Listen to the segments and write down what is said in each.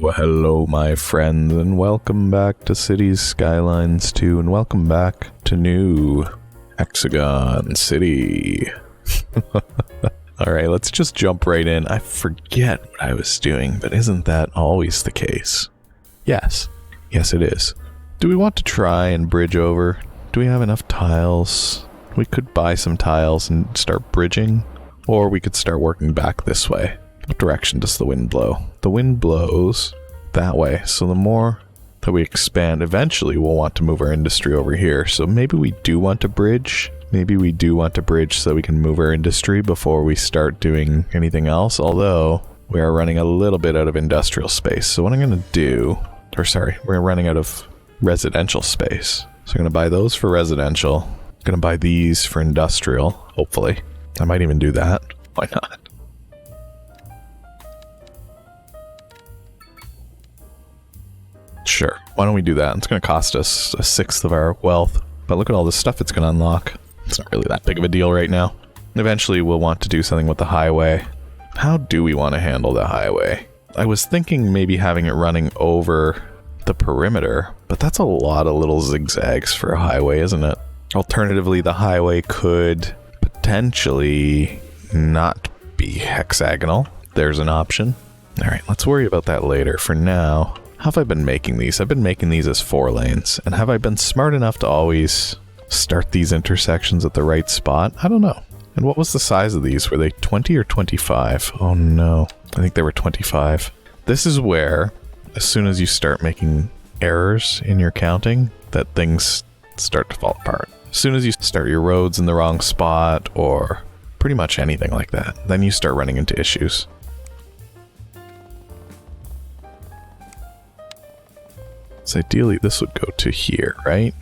Hello my friends, and welcome back to Cities Skylines 2, and welcome back to new Hexagon City. Alright, let's just jump right in. I forget what I was doing, but isn't that always the case? Yes. Yes, it is. Do we want to try and bridge over? Do we have enough tiles? We could buy some tiles and start bridging, or we could start working back this way. What direction does the wind blow? The wind blows that way, so the more that we expand, eventually we'll want to move our industry over here. So maybe we do want to bridge. Maybe we do want to bridge so we can move our industry before we start doing anything else, although we are running a little bit out of industrial space. So what I'm going to do, or sorry, we're running out of residential space. So I'm going to buy those for residential. I'm going to buy these for industrial, hopefully. I might even do that. Why not? Sure, why don't we do that? It's going to cost us a sixth of our wealth, but look at all the stuff it's going to unlock. It's not really that big of a deal right now. Eventually we'll want to do something with the highway. How do we want to handle the highway? I was thinking maybe having it running over the perimeter, but that's a lot of little zigzags for a highway, isn't it? Alternatively, the highway could potentially not be hexagonal. There's an option. Alright, let's worry about that later. For now, how have I been making these? I've been making these as 4 lanes. And have I been smart enough to always start these intersections at the right spot? I don't know. And what was the size of these? Were they 20 or 25? Oh no. I think they were 25. This is where, as soon as you start making errors in your counting, that things start to fall apart. As soon as you start your roads in the wrong spot, or pretty much anything like that, then you start running into issues. So ideally this would go to here, right?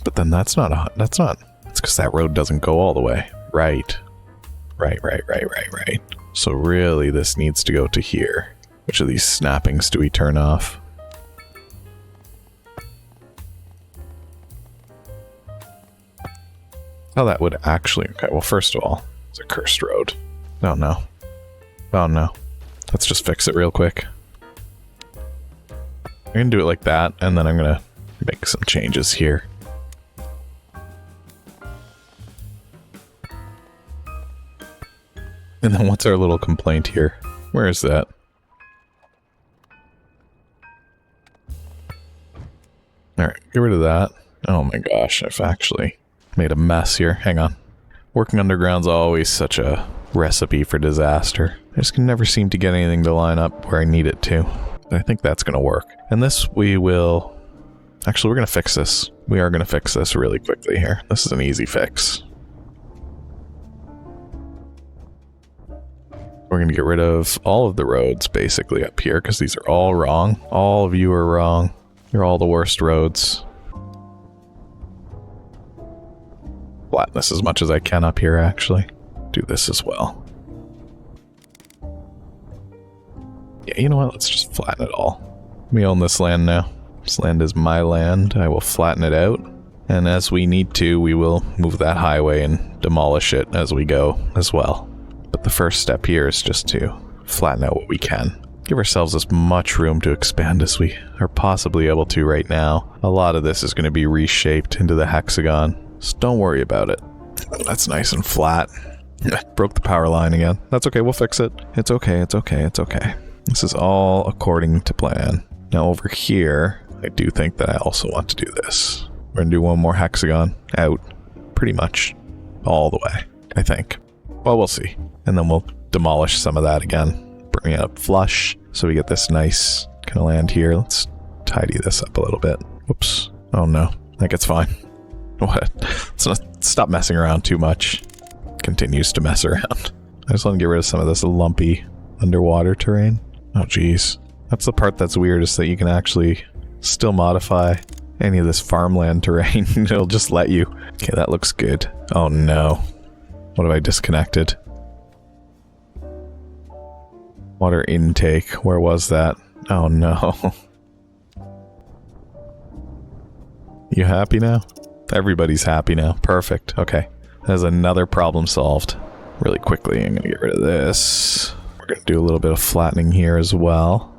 But then it's because that road doesn't go all the way. Right. Right. So really this needs to go to here. Which of these snappings do we turn off? Oh, that would actually... Okay, well first of all, it's a cursed road. Oh no. Oh no. Let's just fix it real quick. I'm going to do it like that, and then I'm going to make some changes here. And then what's our little complaint here? Where is that? Alright, get rid of that. Oh my gosh, I've actually made a mess here. Hang on. Working underground's always such a recipe for disaster. I just can never seem to get anything to line up where I need it to. I think that's going to work. And this we will... Actually, we're going to fix this. We are going to fix this really quickly here. This is an easy fix. We're going to get rid of all of the roads, basically, up here, because these are all wrong. All of you are wrong. You're all the worst roads. Flatten this as much as I can up here, actually. Do this as well. Yeah, you know what? Let's just flatten it all. We own this land now. This land is my land. I will flatten it out. And as we need to, we will move that highway and demolish it as we go as well. But the first step here is just to flatten out what we can. Give ourselves as much room to expand as we are possibly able to right now. A lot of this is going to be reshaped into the hexagon, so don't worry about it. That's nice and flat. Broke the power line again. That's okay, we'll fix it. It's okay, it's okay, it's okay. This is all according to plan. Now over here, I do think that I also want to do this. We're going to do one more hexagon out pretty much all the way, I think. Well, we'll see. And then we'll demolish some of that again. Bring it up flush so we get this nice kind of land here. Let's tidy this up a little bit. Whoops. Oh no. I think it's fine. What? Let's not stop messing around too much. Continues to mess around. I just want to get rid of some of this lumpy underwater terrain. Oh geez. That's the part that's weird, is that you can actually still modify any of this farmland terrain. It'll just let you. Okay, that looks good. Oh no. What have I disconnected? Water intake. Where was that? Oh no. You happy now? Everybody's happy now. Perfect. Okay. There's another problem solved. really quickly, I'm going to get rid of this. We're going to do a little bit of flattening here as well.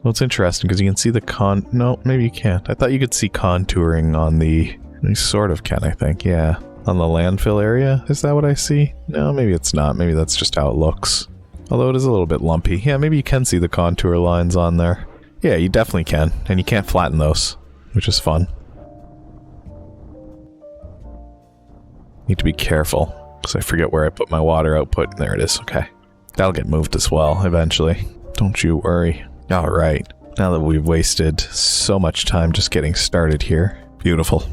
Well, it's interesting because you can see the no, maybe you can't. I thought you could see contouring on the... You sort of can, I think, yeah. On the landfill area? Is that what I see? No, maybe it's not. Maybe that's just how it looks. Although it is a little bit lumpy. Yeah, maybe you can see the contour lines on there. Yeah, you definitely can. And you can't flatten those, which is fun. Need to be careful, because I forget where I put my water output. There it is, okay. That'll get moved as well, eventually. Don't you worry. Alright, now that we've wasted so much time just getting started here. Beautiful.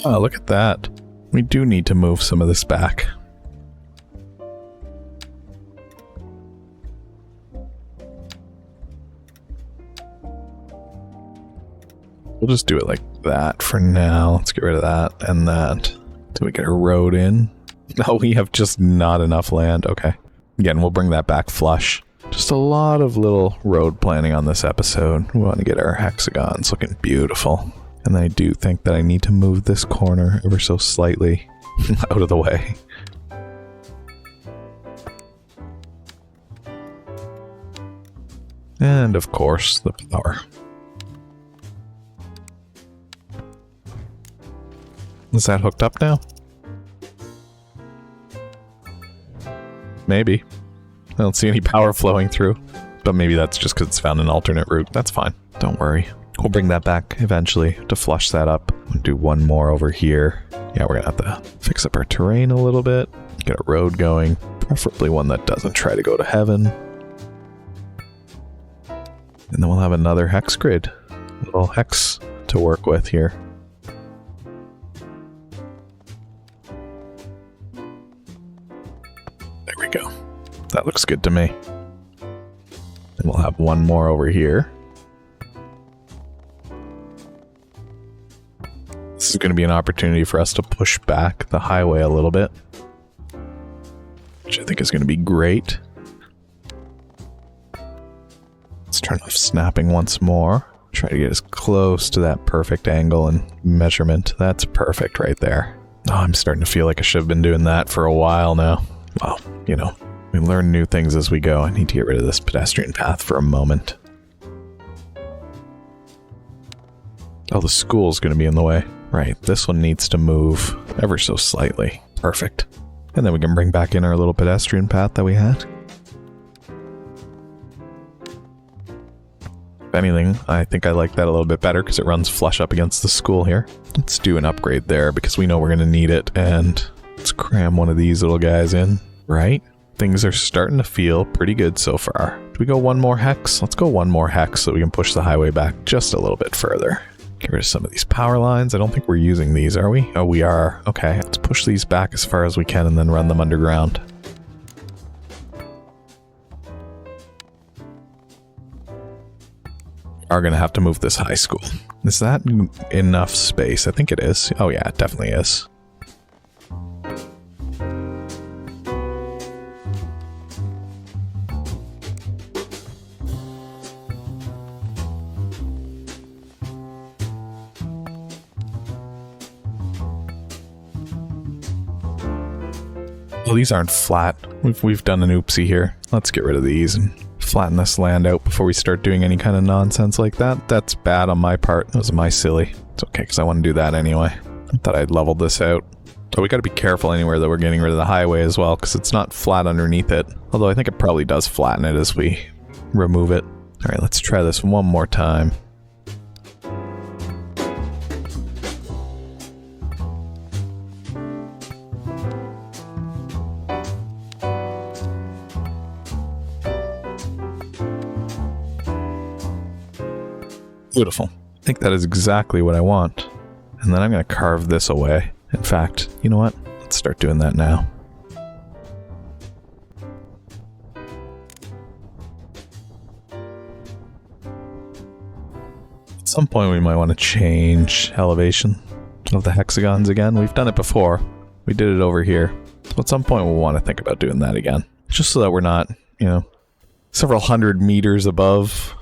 Oh, look at that. We do need to move some of this back. We'll just do it like that for now. Let's get rid of that and that. Do we get a road in? No, we have just not enough land. Okay. Again, we'll bring that back flush. Just a lot of little road planning on this episode. We want to get our hexagons looking beautiful. And I do think that I need to move this corner ever so slightly out of the way. And of course, the power. Is that hooked up now? Maybe. I don't see any power flowing through. But maybe that's just because it's found an alternate route. That's fine. Don't worry. We'll bring that back eventually to flush that up. We'll do one more over here. Yeah, we're going to have to fix up our terrain a little bit. Get a road going. Preferably one that doesn't try to go to heaven. And then we'll have another hex grid. A little hex to work with here. Go. That looks good to me. And we'll have one more over here. This is going to be an opportunity for us to push back the highway a little bit, which I think is going to be great. Let's turn off snapping once more. Try to get as close to that perfect angle and measurement. That's perfect right there. Oh, I'm starting to feel like I should have been doing that for a while now. Well, you know, we learn new things as we go. I need to get rid of this pedestrian path for a moment. Oh, the school's going to be in the way. Right, this one needs to move ever so slightly. Perfect. And then we can bring back in our little pedestrian path that we had. If anything, I think I like that a little bit better because it runs flush up against the school here. Let's do an upgrade there because we know we're going to need it, and let's cram one of these little guys in. Right? Things are starting to feel pretty good so far. Do we go one more hex? Let's go one more hex so we can push the highway back just a little bit further. Get rid of some of these power lines. I don't think we're using these, are we? Oh, we are. Okay, let's push these back as far as we can and then run them underground. Are going to have to move this high school. Is that enough space? I think it is. Oh yeah, it definitely is. Well, these aren't flat. We've done an oopsie here. Let's get rid of these and flatten this land out before we start doing any kind of nonsense like that. That's bad on my part. That was my silly. It's okay, because I want to do that anyway. I thought I'd leveled this out. But we got to be careful anywhere that we're getting rid of the highway as well, because it's not flat underneath it. Although I think it probably does flatten it as we remove it. Alright, let's try this one more time. Beautiful. I think that is exactly what I want. And then I'm going to carve this away. In fact, you know what? Let's start doing that now. At some point we might want to change elevation of the hexagons again. We've done it before. We did it over here. So at some point we'll want to think about doing that again. Just so that we're not, you know, several hundred meters above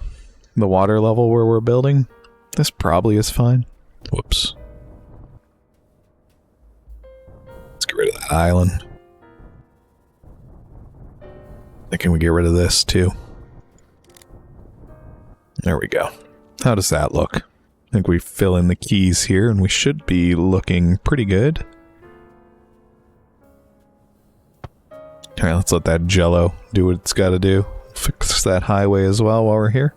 the water level where we're building, this probably is fine. Whoops. Let's get rid of that island. Can we get rid of this too? There we go. How does that look? I think we fill in the keys here and we should be looking pretty good. Alright, let's let that jello do what it's got to do. Fix that highway as well while we're here.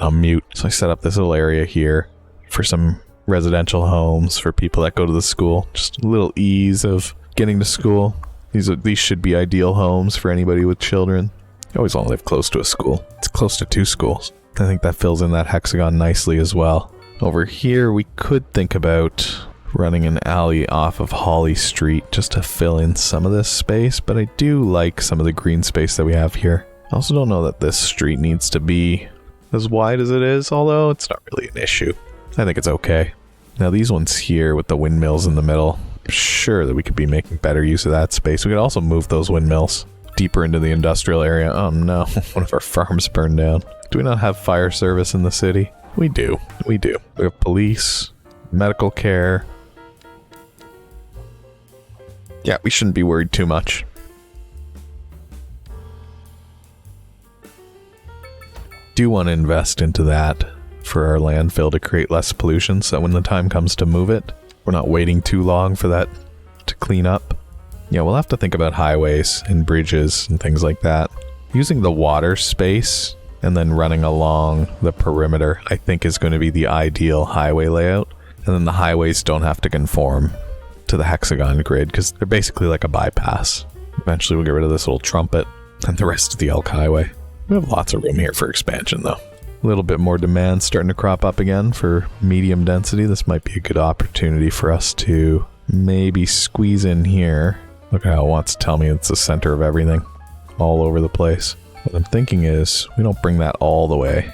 On mute, so I set up this little area here for some residential homes for people that go to the school. Just a little ease of getting to school. These should be ideal homes for anybody with children. You always want to live close to a school. It's close to 2 schools. I think that fills in that hexagon nicely as well. Over here, we could think about running an alley off of Holly Street just to fill in some of this space, but I do like some of the green space that we have here. I also don't know that this street needs to be as wide as it is, although it's not really an issue. I think it's okay. Now these ones here with the windmills in the middle, I'm sure that we could be making better use of that space. We could also move those windmills deeper into the industrial area. Oh no, one of our farms burned down. Do we not have fire service in the city? We do. We do. We have police, medical care. Yeah, we shouldn't be worried too much. Do want to invest into that for our landfill to create less pollution so that when the time comes to move it, we're not waiting too long for that to clean up. Yeah, we'll have to think about highways and bridges and things like that. Using the water space and then running along the perimeter, I think is going to be the ideal highway layout. And then the highways don't have to conform to the hexagon grid because they're basically like a bypass. Eventually we'll get rid of this little trumpet and the rest of the Elk Highway. We have lots of room here for expansion though. A little bit more demand starting to crop up again for medium density. This might be a good opportunity for us to maybe squeeze in here. Look how it wants to tell me it's the center of everything. All over the place. What I'm thinking is we don't bring that all the way.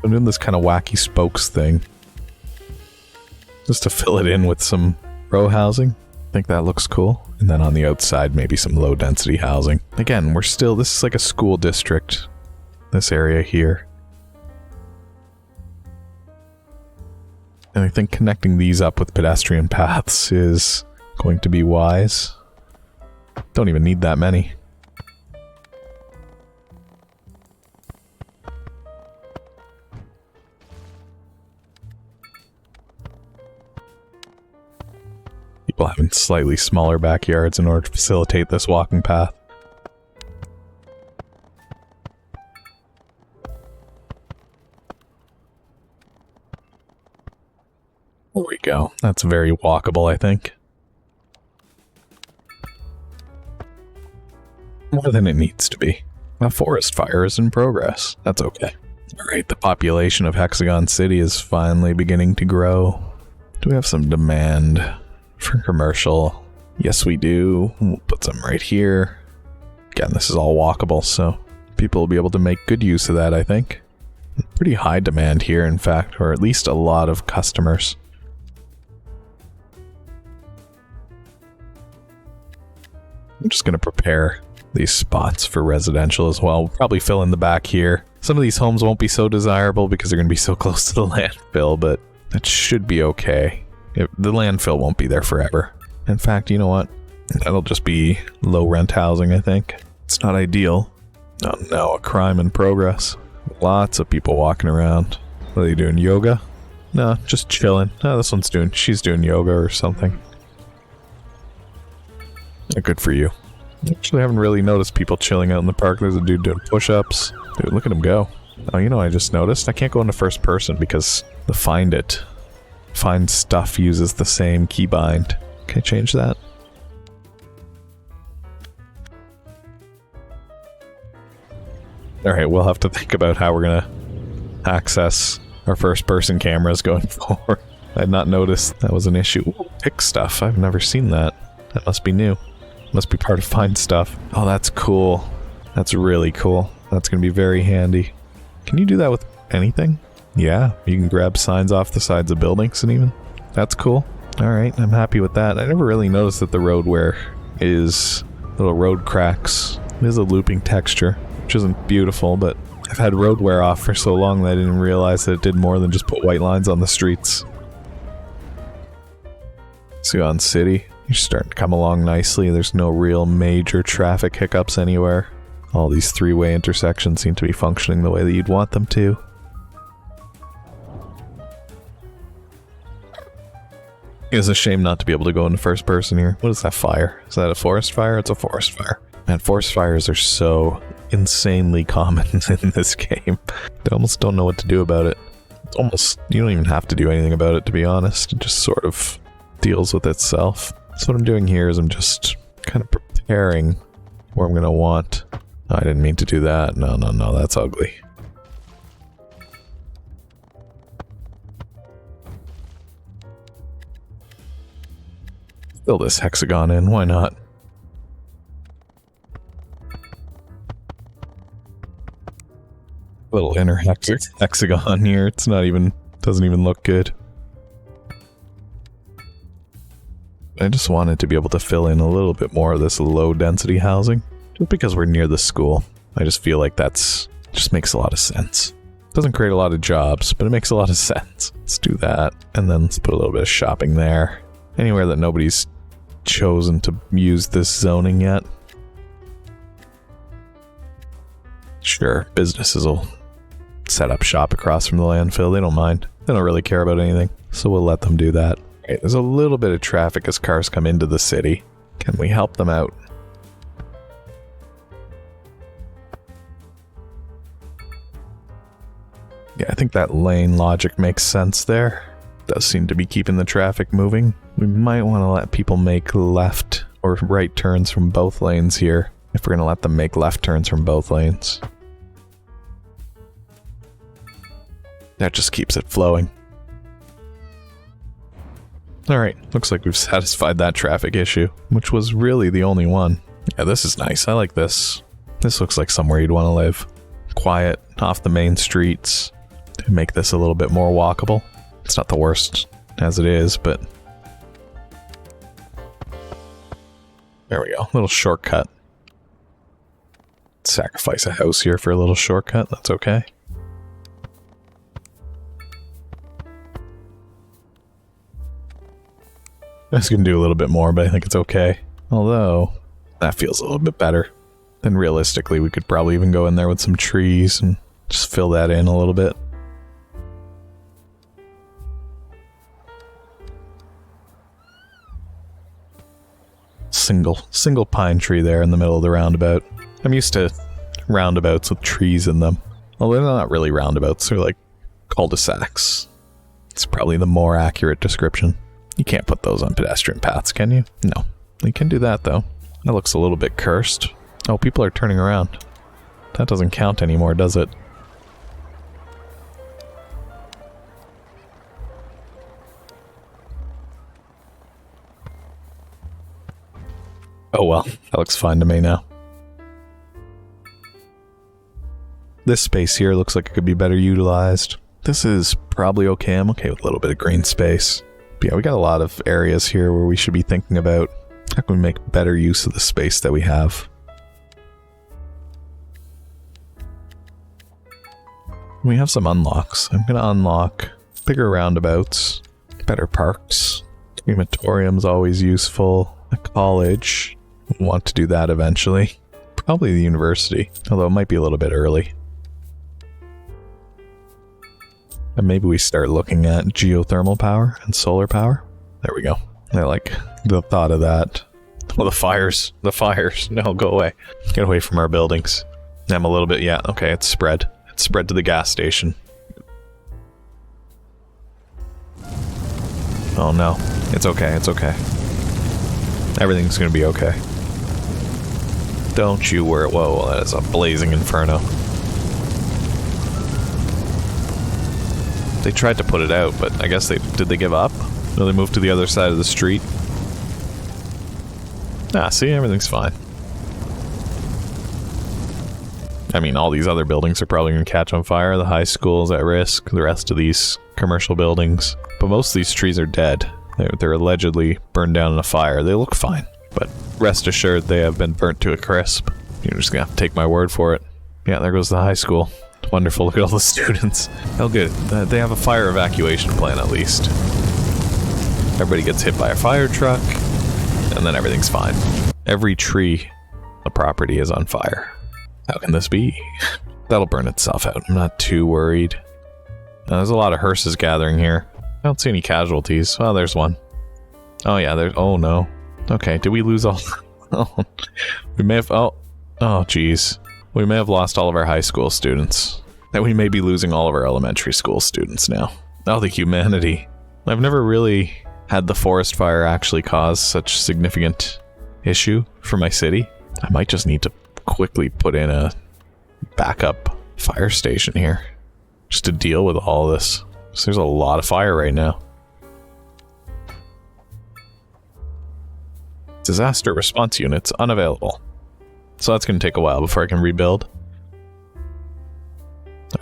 I'm doing this kind of wacky spokes thing. Just to fill it in with some row housing. I think that looks cool. And then on the outside, maybe some low density housing. Again, this is like a school district. This area here. And I think connecting these up with pedestrian paths is going to be wise. Don't even need that many. People having slightly smaller backyards in order to facilitate this walking path. There we go. That's very walkable, I think. More than it needs to be. A forest fire is in progress. That's okay. Alright, the population of Hexagon City is finally beginning to grow. Do we have some demand for commercial? Yes, we do. We'll put some right here. Again, this is all walkable, so people will be able to make good use of that, I think. Pretty high demand here, in fact, or at least a lot of customers. I'm just going to prepare these spots for residential as well. We'll probably fill in the back here. Some of these homes won't be so desirable because they're going to be so close to the landfill, but that should be okay. The landfill won't be there forever. In fact, you know what? That'll just be low rent housing, I think. It's not ideal. Oh no, a crime in progress. Lots of people walking around. What are they doing, yoga? No, just chilling. No, she's doing yoga or something. Good for you. Actually, I haven't really noticed people chilling out in the park. There's a dude doing push-ups. Dude, look at him go. Oh, you know, I just noticed I can't go into first person because the find stuff uses the same keybind. Can I change that? Alright, we'll have to think about how we're gonna access our first person cameras going forward. I had not noticed that was an issue. Ooh, pick stuff. I've never seen that. That must be new. Must be part of find stuff. Oh, that's cool. That's really cool. That's gonna be very handy. Can you do that with anything? Yeah, you can grab signs off the sides of buildings and even. That's cool. Alright, I'm happy with that. I never really noticed that the road wear is little road cracks. It is a looping texture, which isn't beautiful, but I've had road wear off for so long that I didn't realize that it did more than just put white lines on the streets. Hexagon City, you're starting to come along nicely. There's no real major traffic hiccups anywhere. All these three-way intersections seem to be functioning the way that you'd want them to. It's a shame not to be able to go into first person here. What is that fire? Is that a forest fire? It's a forest fire. Man, forest fires are so insanely common in this game. I almost don't know what to do about it. It's almost, you don't even have to do anything about it, to be honest. It just sort of deals with itself. So what I'm doing here is I'm just kind of preparing where I'm going to want. Oh, I didn't mean to do that. No, that's ugly. Fill this hexagon in, why not? Little inner hexagon here. It's not even, doesn't even look good. I just wanted to be able to fill in a little bit more of this low density housing. Just because we're near the school. I just feel like that's, just makes a lot of sense. Doesn't create a lot of jobs, but it makes a lot of sense. Let's do that, and then let's put a little bit of shopping there. Anywhere that nobody's chosen to use this zoning yet. Sure, businesses will set up shop across from the landfill. They don't mind. They don't really care about anything, so we'll let them do that. Okay, there's a little bit of traffic as cars come into the city. Can we help them out? Yeah, I think that lane logic makes sense there. Does seem to be keeping the traffic moving. We might want to let people make left or right turns from both lanes here, if we're going to let them make left turns from both lanes. That just keeps it flowing. Alright, looks like we've satisfied that traffic issue, which was really the only one. Yeah, this is nice. I like this. This looks like somewhere you'd want to live. Quiet, off the main streets, to make this a little bit more walkable. It's not the worst as it is, but... There we go, little shortcut. Sacrifice a house here for a little shortcut, that's okay. I was gonna do a little bit more, but I think it's okay. Although, that feels a little bit better. Then realistically, we could probably even go in there with some trees and just fill that in a little bit. Single pine tree there in the middle of the roundabout. I'm used to roundabouts with trees in them. Well, they're not really roundabouts, they're like cul-de-sacs. It's probably the more accurate description. You can't put those on pedestrian paths, can you? No. You can do that, though. That looks a little bit cursed. Oh, people are turning around. That doesn't count anymore, does it? Oh well, that looks fine to me now. This space here looks like it could be better utilized. This is probably okay. I'm okay with a little bit of green space. But yeah, we got a lot of areas here where we should be thinking about how can we make better use of the space that we have. We have some unlocks. I'm going to unlock bigger roundabouts, better parks, crematorium's always useful, a college. We'll want to do that eventually. Probably the university, although it might be a little bit early. And maybe we start looking at geothermal power and solar power. There we go. I like the thought of that. Oh, the fires. The fires. No, go away. Get away from our buildings. I'm a little bit, yeah, okay, it's spread. spread to the gas station. Oh no. It's okay, it's okay. Everything's gonna be okay. Don't you worry. Whoa, that is a blazing inferno. They tried to put it out, but I guess did they give up? No, they moved to the other side of the street. Ah, see, everything's fine. I mean, all these other buildings are probably going to catch on fire. The high school's at risk. The rest of these commercial buildings. But most of these trees are dead. They're allegedly burned down in a fire. They look fine. But rest assured, they have been burnt to a crisp. You're just going to have to take my word for it. Yeah, there goes the high school. Wonderful. Look at all the students. Oh, good. They have a fire evacuation plan, at least. Everybody gets hit by a fire truck, and then everything's fine. Every tree on the property is on fire. How can this be? That'll burn itself out. I'm not too worried. Now, there's a lot of hearses gathering here. I don't see any casualties. Oh, there's one. Oh, yeah, there's... Oh, no. Okay, did we lose all... Oh, we may have... Oh, jeez. We may have lost all of our high school students. And we may be losing all of our elementary school students now. Oh, the humanity. I've never really had the forest fire actually cause such significant issue for my city. I might just need to quickly put in a backup fire station here just to deal with all this. So there's a lot of fire right now. Disaster response units unavailable. So that's going to take a while before I can rebuild.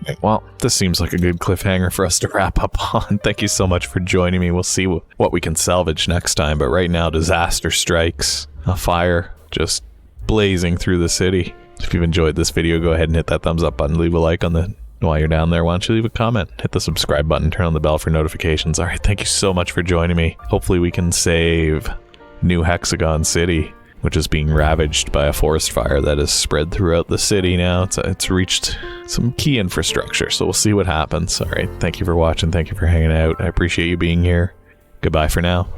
Okay, well, this seems like a good cliffhanger for us to wrap up on. Thank you so much for joining me. We'll see what we can salvage next time. But right now, disaster strikes. A fire just blazing through the city. If you've enjoyed this video, go ahead and hit that thumbs up button. Leave a like on the... While you're down there, why don't you leave a comment? Hit the subscribe button. Turn on the bell for notifications. Alright, thank you so much for joining me. Hopefully we can save New Hexagon City, which is being ravaged by a forest fire that is spread throughout the city now. It's reached some key infrastructure, so we'll see what happens. Alright, thank you for watching. Thank you for hanging out. I appreciate you being here. Goodbye for now.